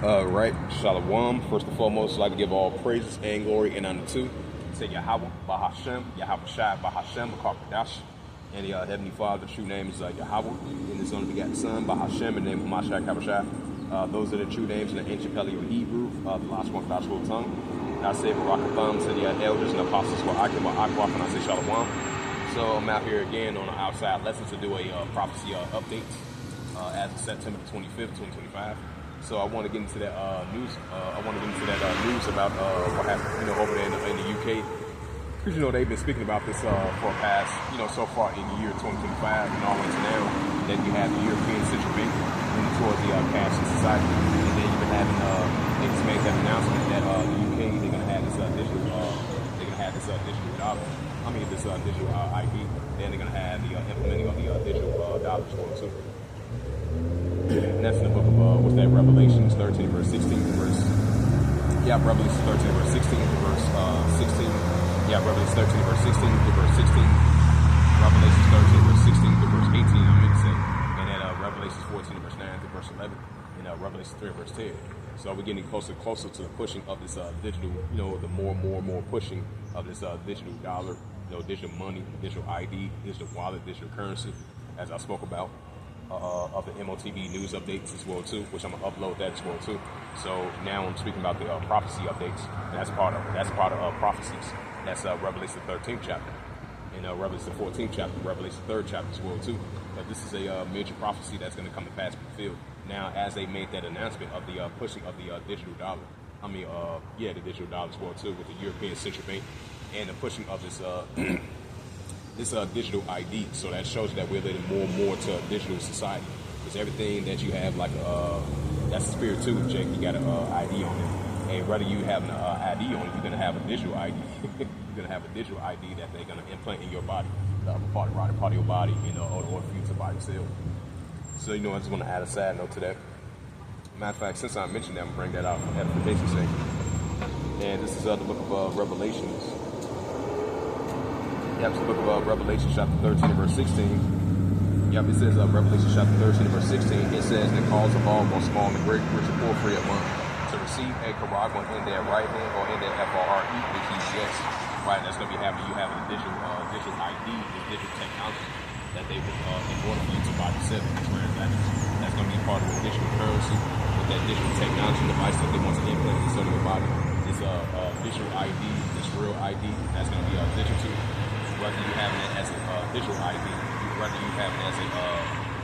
Right, Shalom. First and foremost, I'd like to give all praises and glory and honor to say Yahweh, Bahashem, Yahweh Shai, Bahashem, Bakar and the Heavenly Father. The true name is Yahweh, and His only begotten Son, Bahashem, in the name of Mashak Habashai. Those are the true names in the ancient Paleo Hebrew, the last one, gospel tongue. And I say Barakatham to the elders and apostles for Akim, Akwaf, and I say Shalom. So I'm out here again on an outside lesson to do a prophecy update as of September the 25th, 2025. So I want to get into that news. I want to get into that news about what happened, over there in the UK. Because they've been speaking about this for past, so far in the year 2025 and all the way to now. Then you have the European Central Bank moving towards the cashless society, and then you've been having they just made that announcement that the UK they're gonna have this digital dollar. This digital ID. Then they're gonna have the implementing of the digital dollars going too. And that's in the book of, Revelations 13, verse 16 to verse, Revelations 13, verse 16 to verse 16. Revelations 13, verse 16 to verse 16. Revelations 13, verse 16 to verse 18, I meant to say. And then Revelations 14, verse 9 to verse 11. And Revelations 3, verse 10. So we're getting closer and closer to the pushing of this digital, the more and more pushing of this digital dollar, digital money, digital ID, digital wallet, digital currency, as I spoke about. Of the MOTV news updates as well too, which I'm gonna upload that as well too. So now I'm speaking about the prophecy updates. And that's part of prophecies. That's Revelation 13th chapter, and Revelation 14th chapter, Revelation 3rd chapter as well too. But this is a major prophecy that's going to come to pass and fulfilled. Now, as they made that announcement of the pushing of the digital dollar, the digital dollar as well too, with the European Central Bank, and the pushing of this. This digital ID, so that shows that we're living more and more to a digital society. Because everything that you have, that's the spirit too, Jake. You got an ID on it, and whether you have an ID on it, you're gonna have a digital ID. You're gonna have a digital ID that they're gonna implant in your body, the upper part of your body, in order for you to buy and sell. So I just want to add a side note to that. Matter of fact, since I mentioned that, I'm gonna bring that out for edification's sake. And this is the book of Revelations. It's the book of Revelation chapter 13 and verse 16. It says Revelation chapter 13 and verse 16. It says, "The cause of all, both small and great, rich and poor, free and bond, to receive a charagma in their right hand or in their FRRE, which is yes." Right, that's going to be happening. You have a digital ID, the digital technology that they would, in order for you to buy and sell transactions. That's going to be part of the digital currency with that digital technology device that they want to implant inside of your body. This digital ID, this real ID, that's going to be digital. Whether you have it as a digital ID, whether you have it as a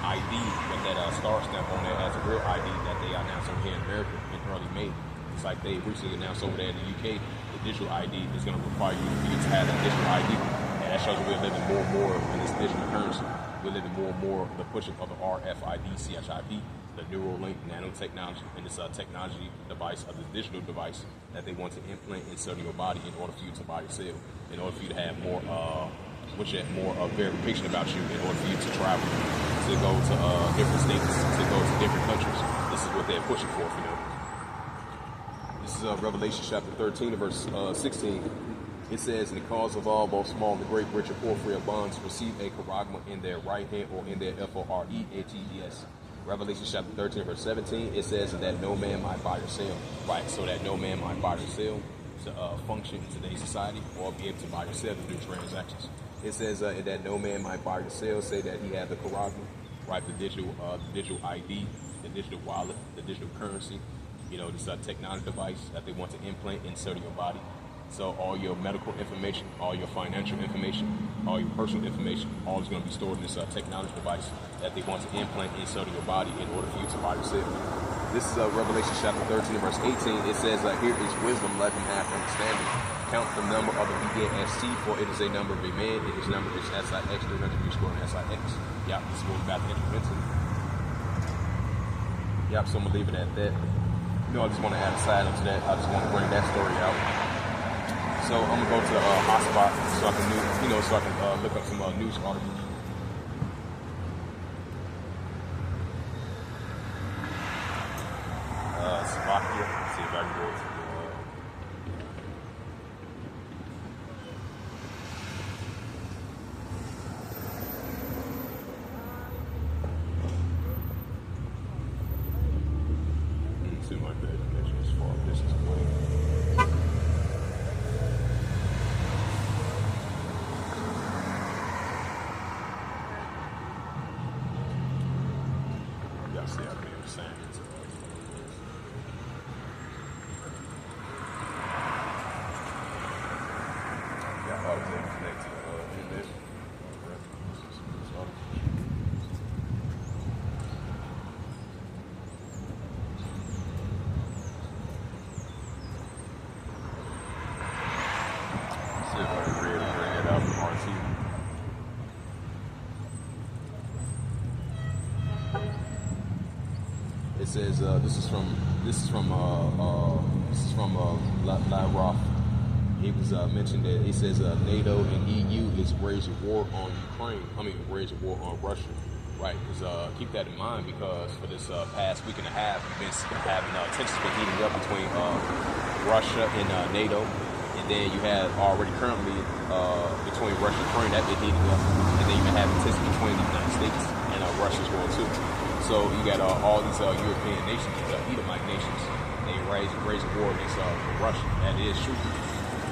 ID with that star stamp on it as a real ID that they announced over here in America in early May. It's like they recently announced over there in the UK, the digital ID is going to require you to have that digital ID. And that shows that we're living more and more in this digital currency. We're living more and more the pushing of the RFID, CHIP, the Neuralink nanotechnology, and this technology device, of the digital device that they want to implant inside your body in order for you to buy and sell, in order for you to have more verification about you, in order for you to travel, to go to different states, to go to different countries. This is what they're pushing for, This is Revelation chapter 13, verse 16. It says, "In the cause of all, both small and great, rich and poor, free or bonds, receive a charagma in their right hand or in their FOREATES." Revelation chapter 13, verse 17, it says that no man might buy or sell. Right, so that no man might buy or sell to function in today's society, or be able to buy or sell to do transactions. It says that no man might buy or sell, say that he had the charagma, right, the digital ID, the digital wallet, the digital currency, this technology device that they want to implant inside of your body. So all your medical information, all your financial information, all your personal information, all is going to be stored in this technology device that they want to implant inside of your body in order for you to buy or sell. This is Revelation chapter 13, verse 18. It says, "Here is wisdom, let him have understanding. Count the number of the BAST, for it is a number of a man, and his number is SIX, 300 square and SIX." This is what we're about to enter into. So I'm going to leave it at that. I just want to add a side onto that. I just want to bring that story out. So I'm gonna go to the hotspot so I can look up some news articles. Slovakia. Let's see if I can go to too, my bad. Connection is far distance away. Y'all see how I'm saying it. Got all the connected in this. See if I can bring it up from RT. It says this is from Lavrov. He was mentioned that he says NATO and EU is waging war on Ukraine. Waging war on Russia, right? Because keep that in mind, because for this past week and a half, we've been having tensions been heating up between Russia and NATO, and then you have already currently between Russia and Ukraine that been heating up, and then you been having tensions between the United States and Russia as well too. So you got all these European nations, these Edomite nations, they raise war against Russia. That is true.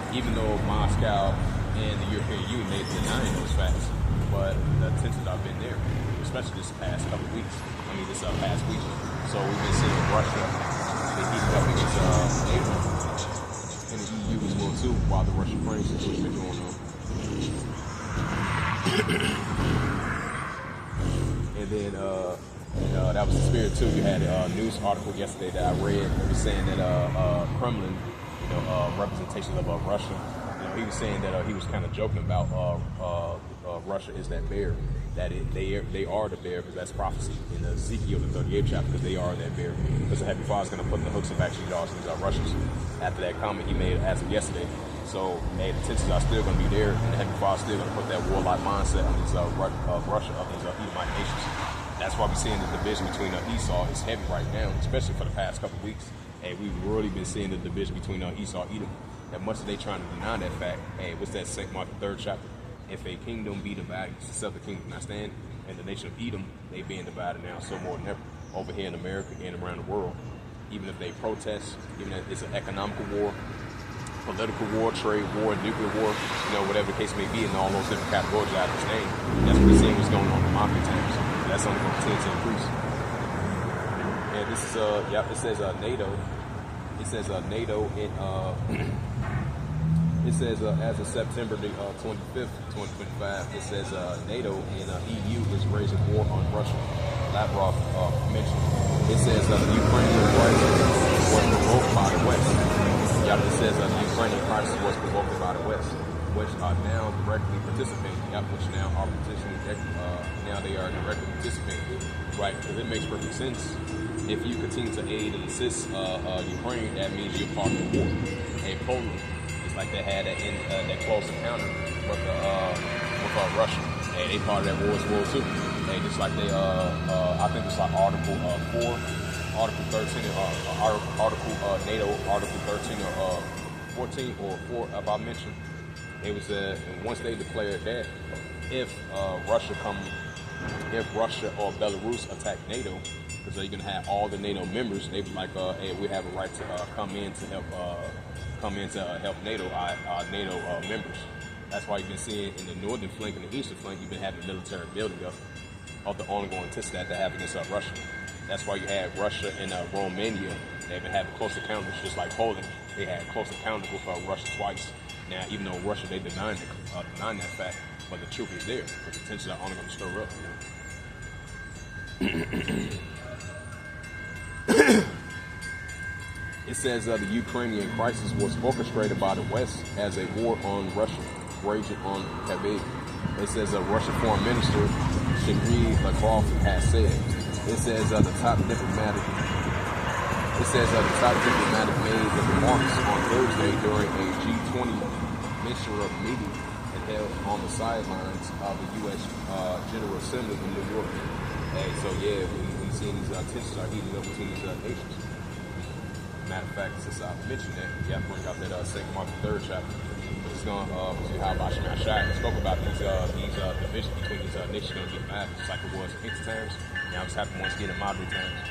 Even though Moscow and the European Union may deny those facts, but the tensions have been there, especially this past couple weeks. This past week. So we've been seeing Russia, they heating up against NATO and the EU as well too, while the Russia-Ukraine situation been going on. And then that was the spirit too. You had a news article yesterday that I read. It was saying that Kremlin, representations of Russia, he was saying that he was kind of joking about Russia is that bear, that they are the bear, because that's prophecy in Ezekiel the 38th chapter, because they are that bear. Because the Heavenly Father is going to put the hooks of actually jaws in these Russians. After that comment he made as of yesterday. So, the tensions are still going to be there, and the Heavenly Father is still going to put that warlike mindset on these Russia, of these Edomite nations. That's why we're seeing the division between Esau is heavy right now, especially for the past couple of weeks. And we've really been seeing the division between Esau and Edom. And much as they trying to deny that fact, what's that St. Mark the 3rd chapter? If a kingdom be divided, itself the kingdom not stand. And the nation of Edom, they being divided now so more than ever over here in America and around the world. Even if they protest, even if it's an economical war, political war, trade war, nuclear war, whatever the case may be, in all those different categories I just named. That's what we're seeing what's going on in modern times. That's only going to continue to increase. And this is it says NATO. It says NATO in it says as of September the 25th, 2025, it says NATO and EU is raising war on Russia. Lavrov mentioned. It says the Ukrainian crisis was provoked by the West. It says the Ukrainian crisis was provoked by the West, which are now directly participating. Which now are participating. Now they are directly participating, right? Because it makes perfect sense. If you continue to aid and assist Ukraine, that means you're part of the war. And Poland, it's like they had that close encounter with Russia, and they part of that war as well too. And just like they, I think it's like Article 4, Article 13, Article NATO, Article 13 or 14 or 4, if I mentioned. It was once they declared that if Russia or Belarus attack NATO, because they're gonna have all the NATO members, they be like, hey, we have a right to come in to help NATO, our NATO members. That's why you've been seeing in the northern flank and the eastern flank, you've been having military building up of the ongoing tension that they have against Russia. That's why you had Russia and Romania. They've been having close encounters, just like Poland. They had close encounters with Russia twice. Now, even though Russia, they denying that fact, but the truth is there. But the tensions are only going to stir up. It says the Ukrainian crisis was orchestrated by the West as a war on Russia, raging on Kyiv. It says Russian Foreign Minister Sergei Lavrov has said. It says the top diplomatic made the remarks on Thursday during a G20 ministerial meeting and held on the sidelines of the U.S. General Assembly in New York. So yeah, we seen these tensions are heating up between these nations. Matter of fact, since I mentioned that, bring out that St. Mark the 3rd chapter. It's going to see how Hashem Ashai spoke about these divisions between these nations going to get mad, just like it was in ancient times. Now it's happening once again in modern times.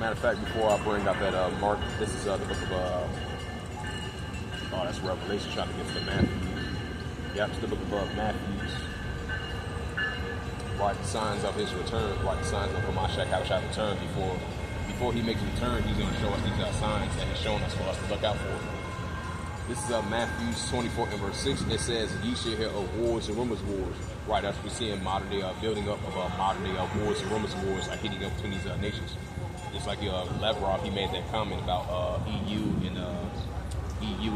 Matter of fact, before I bring out that Mark, this is the book of that's Revelation, trying to get to the Matthew. Yeah, it's the book of Matthew. Right, the signs of his return, right, the signs of Hamashiach Yahushua return. Before he makes a return, he's going to show us these signs that he's showing us for us to look out for. This is Matthew 24 and verse 6. It says, "Ye shall hear of wars and rumors of wars." Right, that's what we see in modern day building up of modern day wars and rumors of wars, like heating up between these nations. Just like Lavrov, he made that comment about EU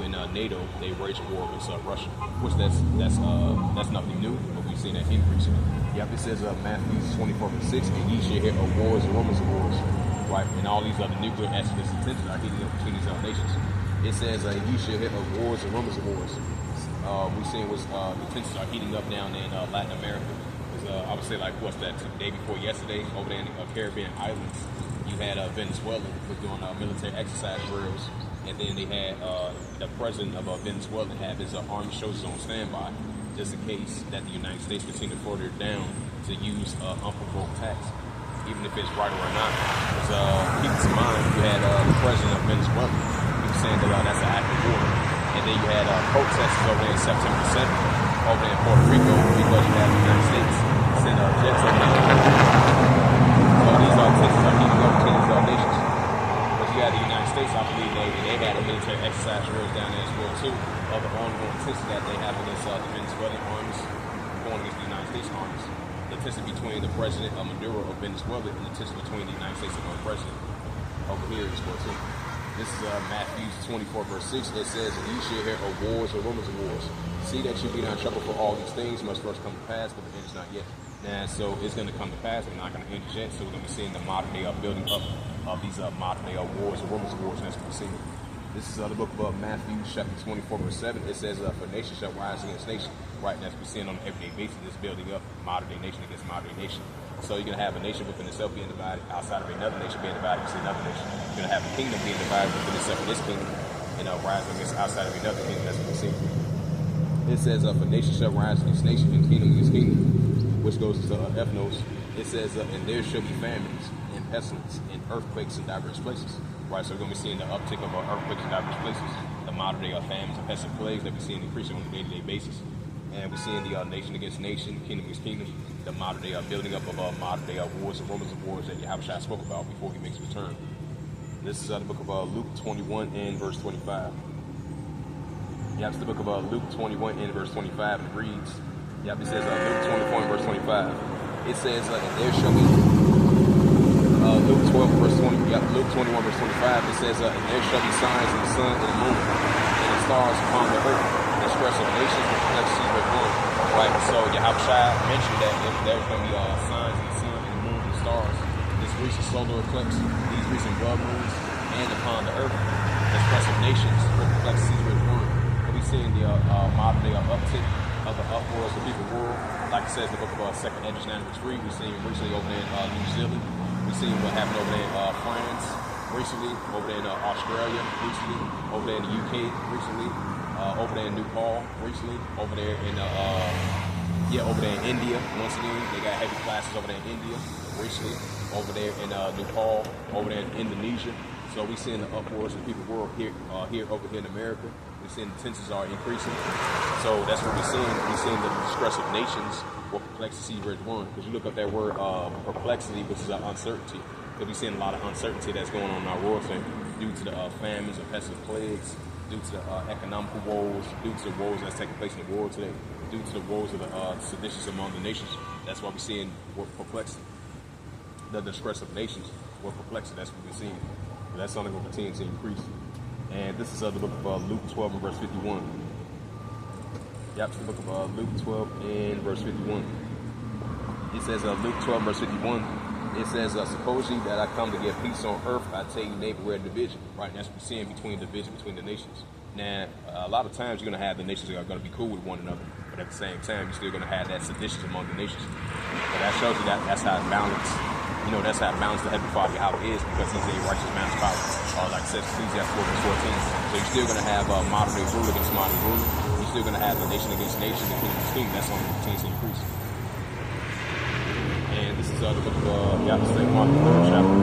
and NATO. They wage a war against Russia. Of course, that's nothing new, but we've seen that increasing. Yep, it says Matthew 24 and 6, "And ye shall hear of wars and rumors of wars." Right, and all these other nuclear accidents and tensions are heating up between these nations. It says ye shall hear of wars and rumors of wars. We've seen the tensions are heating up down in Latin America. I would say, like, what's that, the day before yesterday, over there in the Caribbean islands, you had Venezuela was doing military exercise drills, and then they had the president of Venezuela have his army soldiers on standby, just in case that the United States continue to further down to use unprovoked attacks, even if it's right or not. Because keep in mind, you had the president of Venezuela, he was saying that that's an act of war. And then you had protests over there in September 7th, over there in Puerto Rico, because you had the United States send jets over there. So these tensions are heating up between these nations. But you had the United States, I believe they had a military exercise drills down there as well too, of the ongoing tensions that they have against the Venezuelan armies going against the United States armies. The tension between the president of Maduro of Venezuela and the tension between the United States and the president over here as well too. This is Matthew 24 verse 6. It says, "And ye shall hear of wars and rumors of wars. See that you be not troubled, for all these things must first come to pass, but the end is not yet." Now, so it's going to come to pass, but not going to end yet. So we're going to be seeing the modern day building up of these modern day wars and rumors of wars, and that's what we're seeing. This is the book of Matthew, chapter 24 verse 7. It says, "For nation shall rise against nation." Right, and that's what we're seeing on an everyday basis. It's building up modern day nation against modern day nation. So you're going to have a nation within itself being divided, outside of another nation being divided, you see another nation. You're going to have a kingdom being divided within itself in this kingdom, and rising against outside of another kingdom. That's what we see. It says, "For nation shall rise against nation, and kingdom against kingdom," which goes to ethnos. It says, "And there shall be famines, and pestilence, and earthquakes in diverse places." Right, so we're going to be seeing the uptick of earthquakes in diverse places, the modern day famines and pestilent plagues that we're seeing increasing on a day-to-day basis. And we're seeing the nation against nation, kingdom against kingdom, the modern day building up of modern day wars and rumors of wars that Yahushua spoke about before he makes a return. This is the book of Luke 21 and verse 25. Yeah, it's the book of Luke 21 and verse 25. It reads, it says Luke 24 and verse 25. It says, "And there shall be," Luke 12 verse 20. Luke 21 verse 25. It says, "And there shall be signs in the sun and the moon, and the stars upon the earth. Express of nations with complexities with one." Right, so Yahushua mentioned that if there's going to be signs in the sun and the moon and the stars, this recent solar eclipse, these recent blood moons, and upon the earth, express of nations with complexities with one. We'll be seeing the modern day uptick of the upwards of people world. Like it says in the book of 2nd Esdras 9:3, we've seen recently over there in New Zealand. We've seen what happened over there in France recently, over there in Australia recently, over there in the UK recently. Over there in Nepal recently, over there in India. Once again, they got heavy classes over there in India recently, over there in Nepal, over there in Indonesia. So we're seeing the upwards of people world here over here in America. We're seeing the tensions are increasing. So that's what we're seeing. We're seeing the distress of nations or perplexity red one. Because you look up that word perplexity, which is uncertainty. Because we're seeing a lot of uncertainty that's going on in our world today due to the famines and pestilent plagues, due to the economical woes, due to the woes that's taking place in the world today, due to the woes of the seditious among the nations. That's why we're seeing perplexity. The distress of nations were perplexity. That's what we're seeing. But that's only going to continue to increase. And this is the book of Luke 12 and verse 51. Yep, it's the book of Luke 12 and verse 51. It says, Luke 12 verse 51. It says, "Suppose ye that I come to give peace on earth, I tell you neighborhood division." Right, and that's what we're seeing between division between the nations. Now, a lot of times you're going to have the nations that are going to be cool with one another, but at the same time, you're still going to have that sedition among the nations. But that shows you that's how balance. That's how balanced the Heavenly Father Yahweh is, because He's a righteous man's power. Like it says, Ecclesiastes 4 verse 14. So you're still going to have modern day rule against modern rule. You're still going to have the nation against nation, and kingdom against kingdom. That's only continues to increase. And this is the book of Mark, the 3rd chapter.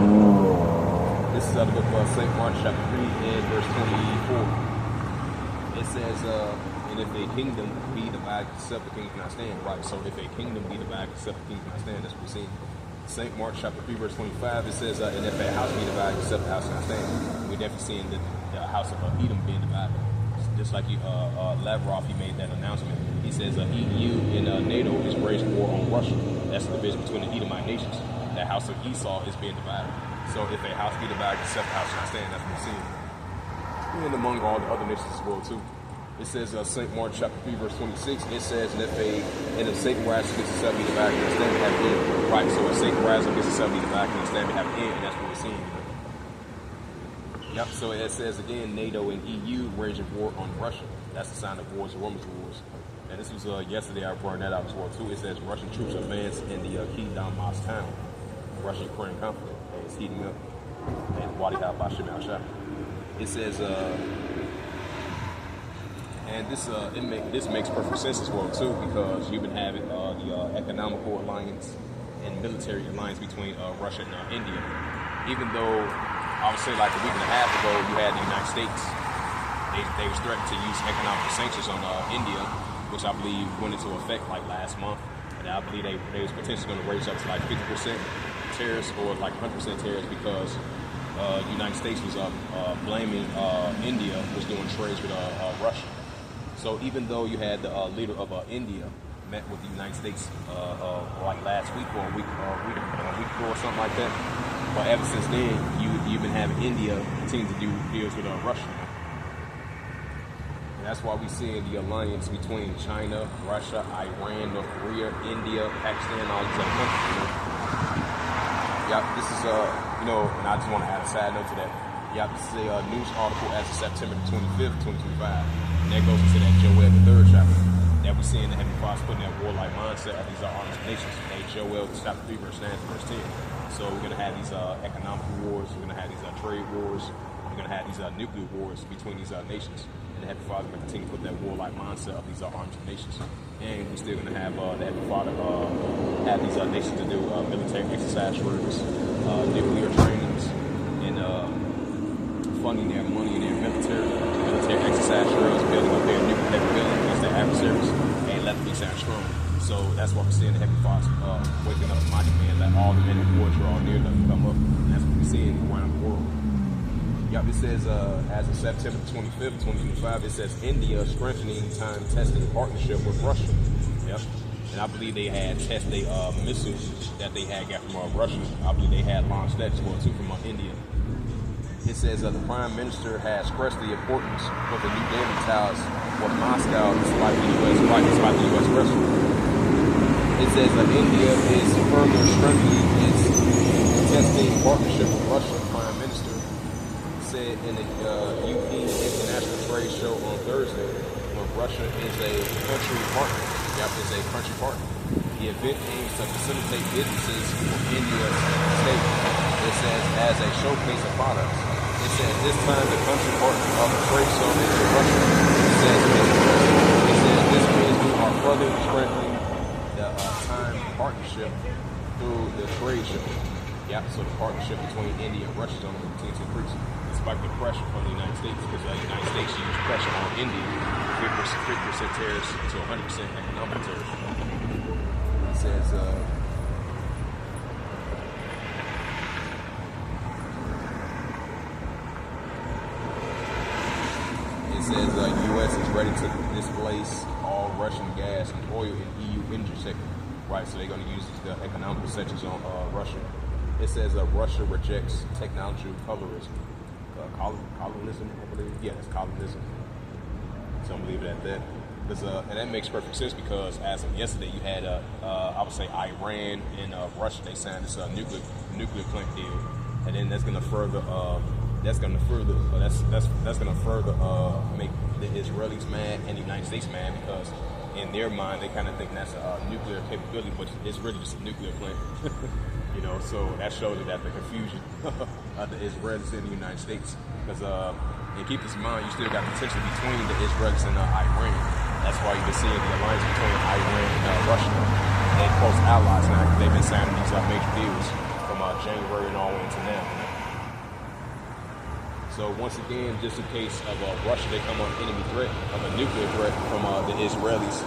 This is out of the book of St. Mark chapter 3 and verse 24. It says, and if a kingdom be divided, except the kingdom cannot stand. Right, so if a kingdom be divided, except the kingdom cannot stand, that's what we're seeing. St. Mark chapter 3 verse 25, it says, and if a house be divided, except the house cannot stand. We're definitely seeing the house of Edom being divided. Just like Lavrov, he made that announcement. He says EU and NATO is waging war on Russia. That's the division between the Edomite nations. The house of Esau is being divided. So if a house be divided, except the house cannot stand, that's what we're seeing. And among all the other nations as well too. It says St. Mark chapter 3 verse 26, it says, and if Satan rises against himself, be divided, and stand to have end. Right, so if Satan rises against himself, be divided, and stand to have end, and that's what we're seeing. Yep, so it says again, NATO and EU waging war on Russia. That's the sign of wars, the Romans wars. And this was yesterday, I brought that out as well too. It says Russian troops advance in the key Donbass town. Russia-Ukraine conflict is heating up. And Wadi Al-Bashir al-Shah. It says, and this makes perfect sense as well too, because you've been having the economical alliance and military alliance between Russia and India. Even though I would say like a week and a half ago, you had the United States. They was threatened to use economic sanctions on India, which I believe went into effect like last month. And I believe they was potentially going to raise up to like 50% tariffs or like 100% tariffs because the United States was blaming India was doing trades with Russia. So even though you had the leader of India met with the United States like last week or a week ago or something like that, but ever since then you've been having India continue to do deals with Russia. And that's why we're seeing the alliance between China, Russia, Iran, North Korea, India, Pakistan, all these other countries. Yeah, this is and I just want to add a side note to that. Yeah, this is a news article as of September 25th, 2025. And that goes into that Joel, the 3rd chapter, that we're seeing the Heavenly Father putting that warlike mindset of these armed nations. Hey, Joel, chapter 3, verse 9 to verse 10. So we're going to have these economic wars, we're going to have these trade wars, we're going to have these nuclear wars between these nations. And the Heavenly Father is going to continue to put that warlike mindset of these armed nations. And we're still going to have the Heavenly Father have these nations to do military exercise drills, nuclear trainings, and funding their money in their military exercise drills, building up their nuclear capability against their adversaries, and let them be sound strong. So that's why we're seeing the Heavenly Father waking up the mighty man, let all the men of war draw near them come up. And that's what we're seeing around the world. Yep, it says as of September 25th, 2025, it says India strengthening time-tested partnership with Russia. Yep. And I believe they had tested missiles that they had got from Russia. I believe they had launched that as well too from India. It says the Prime Minister has stressed the importance of the New Delhi ties with Moscow despite the U.S. pressure. It says that India is further strengthening its testing partnership with Russia. Prime Minister said in the UP International Trade Show on Thursday, when Russia is a country partner. Yep, is a country partner. The event aims to facilitate businesses with India's state. It says as a showcase of products. It says this time the country partner of the trade show is Russia. It says this means we are further strengthening the time partnership through the trade show. Yeah, so the partnership between India and Russia is only going to continue to increase despite the pressure from the United States, because the United States used pressure on India, 50% tariffs to 100% economic tariffs. It says, the U.S. is ready to displace all Russian gas and oil in EU energy sector. Right, so they're going to use the economical sections on Russia. It says Russia rejects technology colorism. Colonism, I believe. Yeah, it's colonism. So I'm going to leave it at that. And that makes perfect sense because as of yesterday, you had, I would say, Iran and Russia. They signed this nuclear plant deal, and then that's going to further make the Israelis mad and the United States mad because in their mind they kind of think that's a nuclear capability, but it's really just a nuclear plant. So that shows that the confusion of the Israelis and the United States. Because and keep this in mind, you still got potential between the Israelis and Iran. That's why you've been seeing the alliance between Iran and Russia. They're close allies now because they've been signing these major deals from January and all the way into now. So once again, just in case of Russia, they come on enemy threat of a nuclear threat from the Israelis,